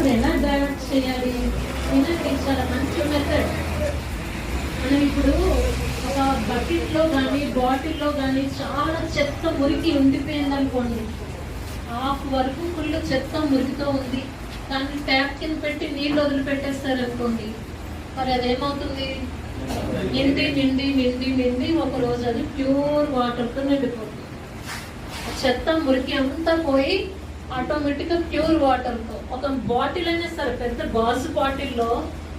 అప్పుడు ఎలా డైవర్ట్ చేయాలి? వినండి, చాలా మంచి మెథడ్. మనం ఇప్పుడు ఒక బకెట్లో కానీ బాటిల్లో కానీ చాలా చెత్త మురికి ఉండిపోయింది అనుకోండి, హాఫ్ వరకు ఫుల్ చెత్త మురికితో ఉంది, దాన్ని ట్యాప్ కింద పెట్టి నీళ్ళు వదిలిపెట్టేస్తారు అనుకోండి, మరి అదేమవుతుంది? నిండి నిండి నిండి నిండి ఒక రోజు అది ప్యూర్ వాటర్తో నిండిపోతుంది. చెత్త మురికి అంతా పోయి ఆటోమేటిక్గా ప్యూర్ వాటర్తో, ఒక బాటిల్ అయినా సరే పెద్ద గాజు బాటిల్లో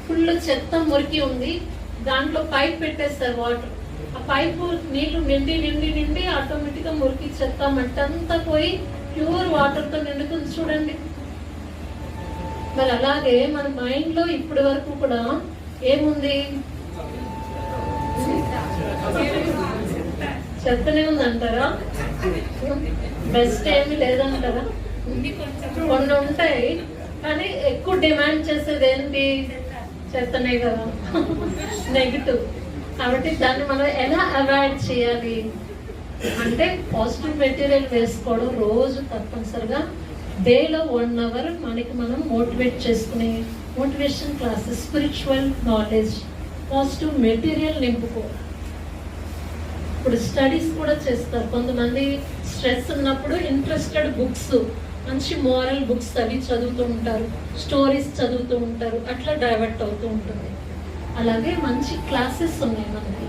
ఫుల్ చెత్త మురికి ఉంది, దాంట్లో పైప్ పెట్టేస్తారు వాటర్, ఆ పైపు నీళ్లు నిండి నిండి నిండి ఆటోమేటిక్గా మురికి చెత్త మట్టి అంతా పోయి ప్యూర్ వాటర్తో నిండుతుంది. చూడండి, మరి అలాగే మన మైండ్లో ఇప్పటి వరకు కూడా ఏముంది? చెత్తనే ఉందంటారా? బెస్ట్ ఏమి లేదంటారా? కొన్ని ఉంటాయి, కానీ ఎక్కువ డిమాండ్ చేసేది ఏంటి? చెత్తనే కదా, నెగిటివ్. కాబట్టి దాన్ని మనం ఎలా అవాయిడ్ చేయాలి అంటే పాజిటివ్ మెటీరియల్ వేసుకోవడం, రోజు తప్పనిసరిగా డేలో 1 hour మనకి మనం మోటివేట్ చేసుకునే motivation classes, spiritual knowledge, positive material నింపుకోవాలి. ఇప్పుడు స్టడీస్ కూడా చేస్తారు కొంతమంది, స్ట్రెస్ ఉన్నప్పుడు ఇంట్రెస్టెడ్ బుక్స్, మంచి మోరల్ బుక్స్ అవి చదువుతూ ఉంటారు, స్టోరీస్ చదువుతూ ఉంటారు, అట్లా డైవర్ట్ అవుతూ ఉంటుంది. అలాగే మంచి క్లాసెస్ ఉన్నాయి మనకి.